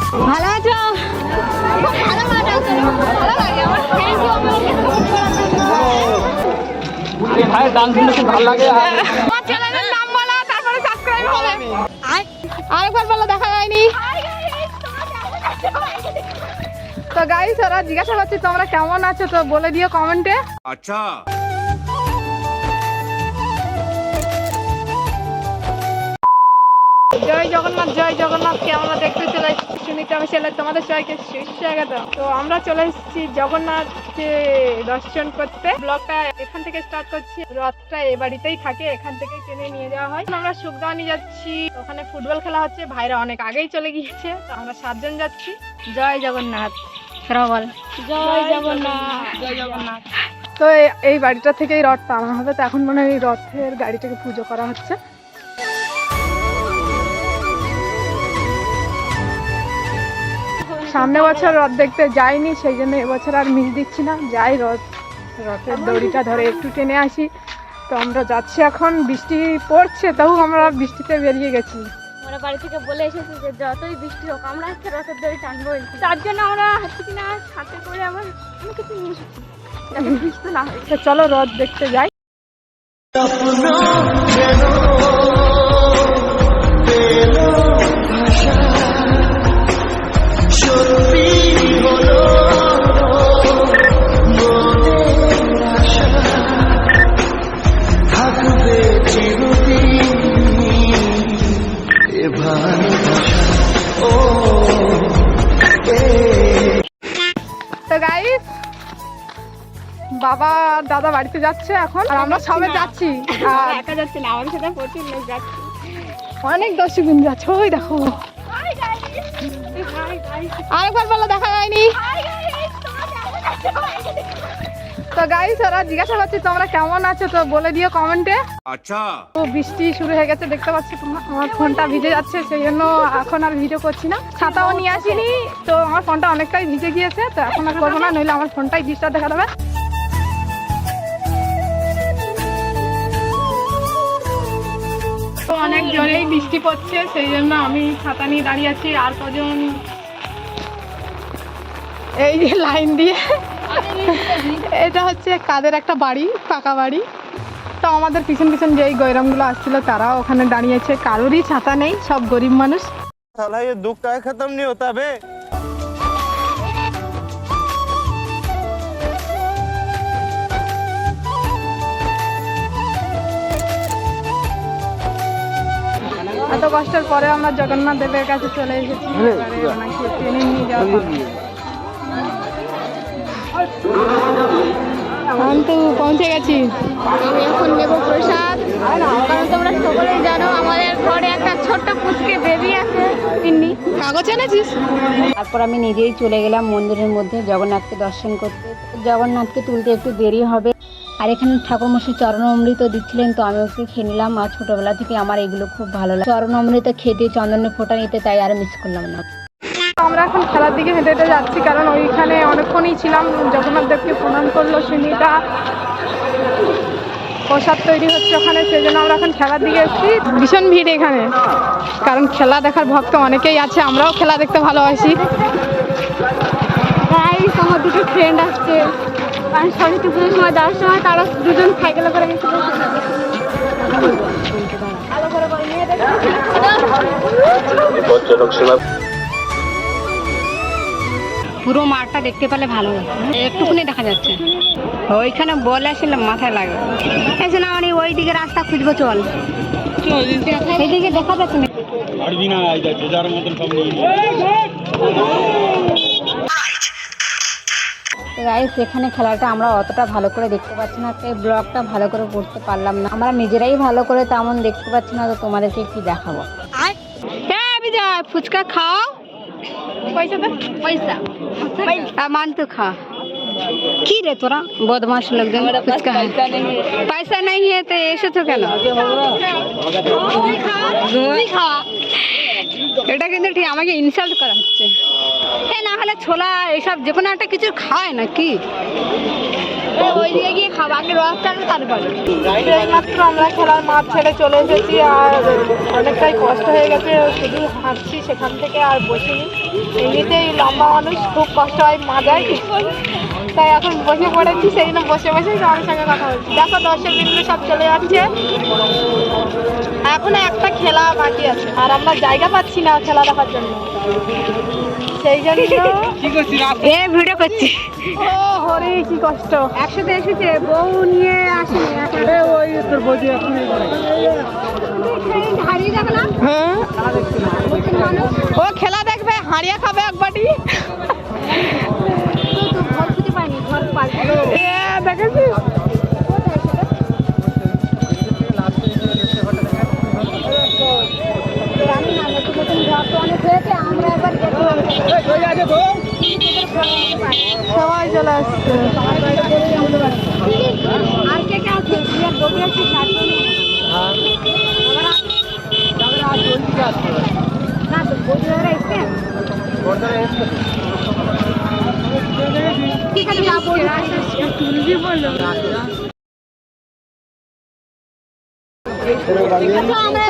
ভালো আছো? ভালো লাগে আমার। থ্যাংক ইউ আমাকে সাপোর্ট করার জন্য। আরে ভাই গান শুনতে খুব ভালো লাগে। আমার চ্যানেলের নাম বলো, তারপরে সাবস্ক্রাইব হবে। আরেকবার বলো, দেখা যায়নি। তো গাইস, ওরা জিজ্ঞাসা করছে তোমরা কেমন আছো, তো বলে দিও কমেন্টে। আচ্ছা। জয় জগন্নাথ, জয় জগন্নাথকে আমরা দেখতে চলে এসেছি সুনিতা মিশেলে, তোমাদের সবাইকে সুস্বাগত। তো আমরা চলে এসেছি জগন্নাথকে দর্শন করতে। ব্লগটা এখান থেকে স্টার্ট করছি। রথটা এ বাড়িতেই থাকে, এখান থেকে টেনে নিয়ে যাওয়া হয়। আমরা সুখদানি যাচ্ছি, ওখানে ফুটবল খেলা হচ্ছে। ভাইরা অনেক আগেই চলে গিয়েছে, তো আমরা 7 জন যাচ্ছি। জয় জগন্নাথ। বল জয় জগন্নাথ, জয় জগন্নাথ। তো এই বাড়িটা থেকেই রথ টানা হবে। তো এখন মনে হয় এই রথের গাড়িটাকে পুজো করা হচ্ছে। সামনে বছর রথ দেখতে যাইনি, সেই জন্য এবছর আর মিস দিচ্ছি না। যাই রথের দড়িটা ধরে একটু টেনে আসি। তো আমরা যাচ্ছি এখন। বৃষ্টি পড়ছে, তাও আমরা বৃষ্টিতে বেরিয়ে গেছি। আমরা বাড়ি থেকে বলে এসেছি যে যতই বৃষ্টি হোক আমরা একটা রথের দড়ি টানবোই। তার জন্য আমরা হচ্ছে কিনা সাথে করে আমার কিছু নিয়ে এসেছি যাতে বৃষ্টি না হয়। তো চলো রথ দেখতে যাই। তো গাইস, বাবা দাদা বাড়িতে যাচ্ছে এখন, আর আমরা সবাই যাচ্ছি। আর একা যাচ্ছি না, আমার সাথে প্রচুর লোক যাচ্ছে। অনেক দর্শকবৃন্দ যাচ্ছে, ওই দেখো। আরেকবার বলো, দেখা যায়নি। তো গাইস, ওরা জিজ্ঞাসা করছে তোমরা কেমন আছো, তো বলে দিও কমেন্টে। আচ্ছা। তো বৃষ্টি শুরু হয়ে গেছে, দেখতে পাচ্ছ তোমরা। আমার ফোনটা ভিজে যাচ্ছে, সেই জন্য এখন আর ভিডিও করছি না। ছাতাও নিয়ে আসিনি, তো আমার ফোনটা অনেকটাই ভিজে গিয়েছে। তো এখন আর করবো না, নইলে আমার ফোনটাই ডিস্টার্ব দেখা দেবে। তো অনেক জোরেই বৃষ্টি পড়ছে, সেই জন্য আমি ছাতা নিয়ে দাঁড়িয়ে আছি। আর কজন এই যে লাইন দিয়ে, এটা হচ্ছে কাদের একটা বাড়ি, পাকা বাড়ি। তো আমাদের পিছন পিছন যে গৈরামগুলো আসছিল তারাও ওখানে দাঁড়িয়েছে। কারোরই ছাতা নেই, সব গরিব মানুষ। साला ये दुख का खत्म नहीं होता बे। এত কষ্টের পরে আমরা জগন্নাথ দেবের কাছে চলে এসেছি। এবারে ওনাকে টেনে নিয়ে যাওয়া হবে। তো পৌঁছে গেছি। আমি এখন নেব প্রসাদ, কারণ তোমরা সকলেই জানো আমাদের ঘরে একটা ছোট্ট পুচকে বেবি আছে। তিন্নি, কাগজ এনেছিস? তারপর আমি নিজেই চলে গেলাম মন্দিরের মধ্যে জগন্নাথকে দর্শন করতে। জগন্নাথকে তুলতে একটু দেরি হবে। আর এখানে ঠাকুরমশাই চরণামৃত দিচ্ছিলেন, তো আমি ওকে খেয়ে নিলাম। আর ছোটোবেলা থেকে আমার এগুলো খুব ভালো লাগে, চরণামৃত খেতে, চন্দনের ফোঁটা নিতে, তাই আর মিস করলাম না। আমরা এখন খেলার দিকে হেঁটে হেঁটে যাচ্ছি, কারণ ওইখানে অনেকক্ষণই ছিলাম। জগন্নাথ দেবকে প্রণাম করলো সুনিতা, প্রসাদ তৈরি হচ্ছে ওখানে, সেই জন্য আমরা এখন খেলার দিকে এসেছি। ভীষণ ভিড় এখানে, কারণ খেলা দেখার ভক্ত অনেকেই আছে। আমরাও খেলা দেখতে ভালোবাসি। গাইস, আমার দুটো ফ্রেন্ড আসছে, কারণ সরস্বতী পুজোর সময় যাওয়ার সময় তারা দুজন সাইকেলে করে গেছিল। পুরো মাঠটা দেখতে পেলে ভালো হতো, একটুখানি দেখা যাচ্ছে। ওইখানে বলে আসলাম, মাথায় লাগে এসে না, মানে ওই দিকে রাস্তা খুঁজবো, চল এইদিকে দেখা যাচ্ছে না। গাইস, এখানে খেলাটা আমরা অতটা ভালো করে দেখতে পাচ্ছি না, তাই ব্লগটা ভালো করে করতে পারলাম না। আমরা নিজেরাই ভালো করে তেমন দেখতে পাচ্ছি না, তো তোমাদেরকে কি দেখাবো। হ্যাঁ বিজয়, ফুচকা খাও। পয়সা দে। পয়সা মান তো খা। কি রে তোরা বদমাস লোকজন, ফুচকা পয়সা নেই হে তো এসেছো কেন? এটা কিন্তু ঠিক আমাকে ইনসাল্ট করা হচ্ছে। না হলে ছোলা এসব যে কোনো একটা কিছু খায় নাকি? ওই দিকে গিয়ে খাবো, আগে রথ টানো তারপরে। এইমাত্র আমরা খেলার মাঠ ছেড়ে চলে এসেছি, আর অনেকটাই কষ্ট হয়ে গেছে, শুধু হাঁটছি সেখান থেকে, আর বসিনি। এমনিতেই লম্বা মানুষ খুব কষ্ট হয় মাজায়, তাই এখন বসে পড়েছি, সেই জন্য বসে বসেই তোমার সঙ্গে কথা বলছি। দেখো দর্শক বিন্দু সব চলে যাচ্ছে, এখনো একটা খেলা বাকি আছে, আর আমরা জায়গা পাচ্ছি না খেলা দেখার জন্য, সেই জন্য ভিডিও করছি। ও হরে কি কষ্ট। একসাথে এসেছে, বউ নিয়ে আসেনি, ওই তোর বৌদি এখন হারিয়ে যাবে না হ্যাঁ মানুষ। ও খেলা দেখবে, হারিয়ে খাবে এক বাটি। তো ঘর খুঁজে পাইনি, ঘর পাল্টে দেখেছিস জানি না, নতুন নতুন ঘর তো অনেক হয়েছে, আমরা একবার সবাই চলে আসছে। আর কে কে আছে? বিয়ের বউ আছে, না তো বউরা এসছে, ঠিক আছে যাবো, তুলবি বললো।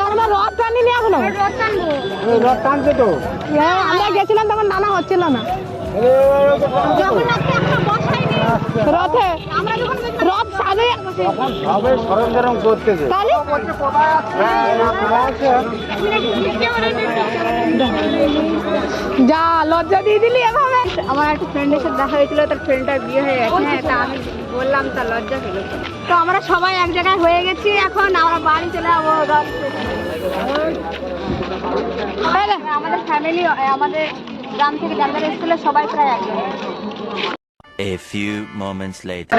আমরা রথ টানিনি এখনো, রথ টানবো, রথ টানছে তো। হ্যাঁ, আমরা গেছিলাম তখন নানা হচ্ছিল না জগন্নাথকে এখনো বসাইনি রথে, আমরা যখন রথ সাজে তখন সবে সরঞ্জাম করতেছে। তাহলে যা লজ্জা দিয়ে দিলি এভাবে। আমার একটা ফ্রেন্ডের সাথে দেখা হয়েছিল, তার ফ্রেন্ডটার বিয়ে হয়ে গেছে, হ্যাঁ, তা আমি বললাম, তার লজ্জা পেল। তো আমরা সবাই এক জায়গায় হয়ে গেছি, এখন আমরা বাড়ি চলে যাবো। আমাদের ফ্যামিলি, আমাদের গ্রাম থেকে যারা যারা এসেছিল সবাই প্রায় এক জায়গায়। A few moments later.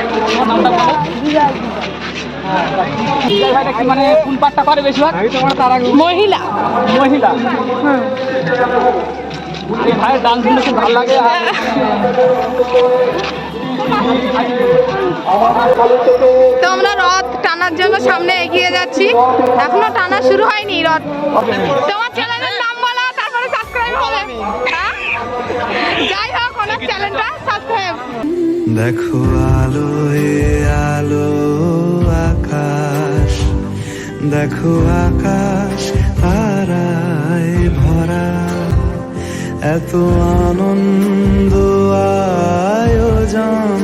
বিজয় ভাইটা কি মানে কোন পাটটা করে বেশিরভাগ? মহিলা মহিলা। এই ভাইয়ের ডান্স গুলো খুব ভালো লাগে। তো আমরা রথ টানার জন্য সামনে এগিয়ে যাচ্ছি, এখনো টানা শুরু হয়নি রথ। তোমার চ্যানেলের নাম বলো, তারপরে সাবস্ক্রাইব হবে। হ্যাঁ? যাই হোক, অনেক চ্যানেলটা সাবস্ক্রাইব। দেখো আলোয় আলো আকাশ, দেখো আকাশ তারায় ভরা, এত আনন্দ আয়োজন,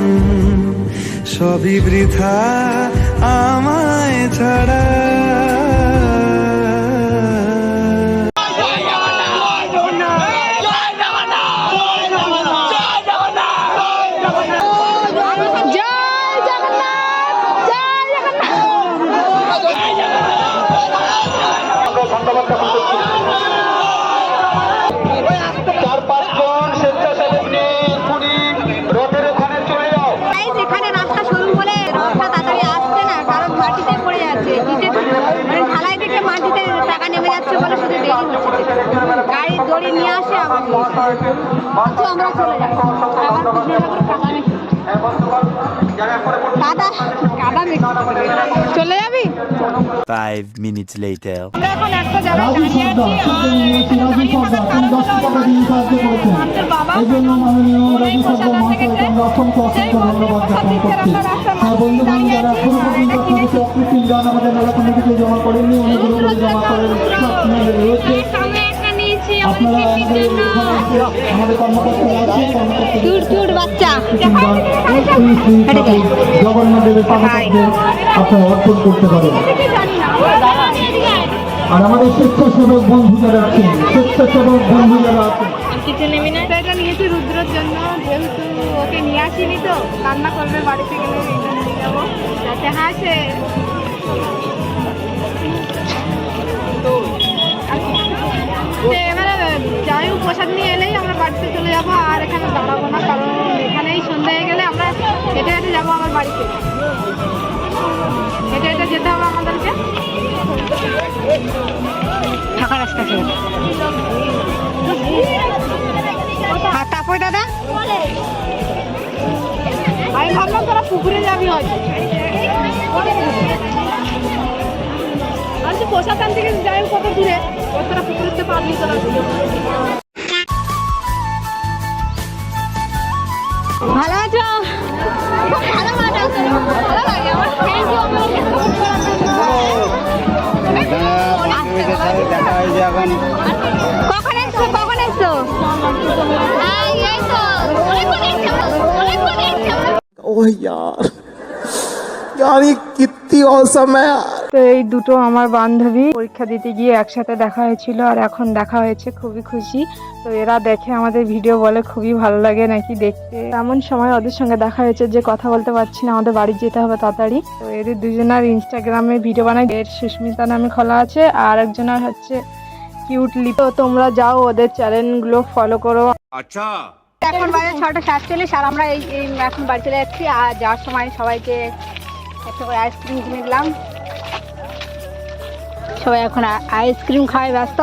সবই বৃথা আমায় ছাড়া। এখানে রাস্তা সরু বলে রথটা তাড়াতাড়ি আসছে না, কারণ মাটিতে পড়ে যাচ্ছে, মানে ঢালাই থেকে মাটিতে টাকা নেমে যাচ্ছে বলে শুধু দেরি হচ্ছে। গাড়ি দড়ি নিয়ে আসে, আবার তো আমরা চলে যাই। আর আমার কাদা কাদা চলে যাবি? 5 minutes later. আমরা এখন একটা জায়গায় দাঁড়িয়ে আছি, আর দাঁড়িয়ে থাকার কারণ হলো আমাদের বাবা এই প্রসাদ আনতে গেছে, সেই মন্দির প্রসাদ দিচ্ছে, আমরা রাস্তার মাঝে দাঁড়িয়ে আছি, আর এটা কিনেছি। সামনে একটা নিয়েছি আমাদের পিকনিকের জন্য। চুট বাচ্চা জগন্নাথের পাদপদ্মে আপনারা অর্পণ করতে পারেন। আর আমাদের স্বেচ্ছাসেবক বন্ধু যারা আছেন, স্বেচ্ছাসেবক বন্ধু যারা আছেন, কিছু নেবি না, এটা নিয়েছি রুদ্রর জন্য, যেহেতু ওকে নিয়ে আসিনি তো কান্না করবে বাড়িতে গেলে, এটা নিয়ে যাবো যাতে হাসে। এবারে যাই হোক, প্রসাদ নিয়ে এলেই আমরা বাড়িতে চলে যাবো, আর এখানে দাঁড়াবো না, কারণ এখানেই সন্ধ্যা হয়ে গেলে আমরা হেঁটে হেঁটে যাবো আমার বাড়িতে, হেঁটে হেঁটে যেতে হবে আমাদেরকে। ফাঁকা রাস্তা ছিল। আর তারপরে দাদা আমি ভাবলাম তোরা পুকুরে যাবি হয়তো, আর যে প্রসাদ আনতে গেছি যাই হোক কত দূরে, তোরা পুকুরে পারলি তোরা। ভালো আছো? ভালো আছো? কখন এসছো কখন এসছো? এই তো ओह यार यार ये कितनी औसम है यार। তো এই দুটো আমার বান্ধবী পরীক্ষা দিতে গিয়ে একসাথে দেখা হয়েছিল আর এখন দেখা হয়েছে, খুবই খুশি। তো এরা দেখে আমাদের ভিডিও বলে খুবই ভালো লাগে নাকি দেখতে। এমন সময় ওদের সঙ্গে দেখা হয়েছে যে কথা বলতে পারছি না, আমাদের বাড়ি যেতে হবে তাড়াতাড়ি। তো এদের দুজনের ইনস্টাগ্রামে ভিডিও বানায়, এর সুস্মিতা নামে খোলা আছে আর একজনের হচ্ছে কিউট লিপ। তো তোমরা যাও ওদের চ্যানেলগুলো ফলো করো। এখন বাজে 6:47 আর আমরা এই এখন বাড়ি চলে যাচ্ছি। আর যাওয়ার সময় সবাইকে একটা করে আইসক্রিম কিনে দিলাম। সবাই এখন আইসক্রিম খাওয়ায় ব্যস্ত।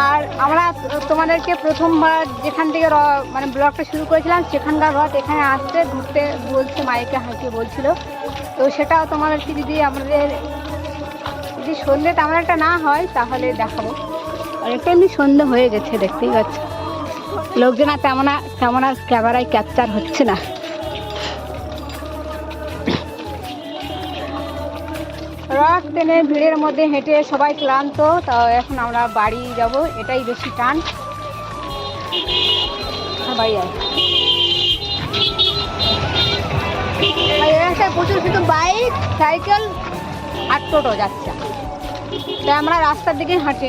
আর আমরা তোমাদেরকে প্রথমবার যেখান থেকে মানে ব্লগটা শুরু করেছিলাম সেখানকার রথ এখানে আসতে ঘুরতে বলছে, মাইকে হাঁকিয়ে বলছিল। তো সেটাও তোমাদেরকে যদি সন্ধ্যে তেমন একটা না হয় তাহলে দেখাবো। আর একটা এমনি সন্ধ্যে হয়ে গেছে, দেখতেই পাচ্ছ। লোকজন আর তেমন আর ক্যামেরায় ক্যাপচার হচ্ছে না। রথ টেনে ভিড়ের মধ্যে হেঁটে সবাই ক্লান্ত। তো এখন আমরা বাড়ি যাব, এটাই বেশি টান। বাড়ি যাই। রাস্তায় প্রচুর শুধু বাইক, সাইকেল আর টোটো যাচ্ছে, তাই আমরা রাস্তার দিকে হাঁটি।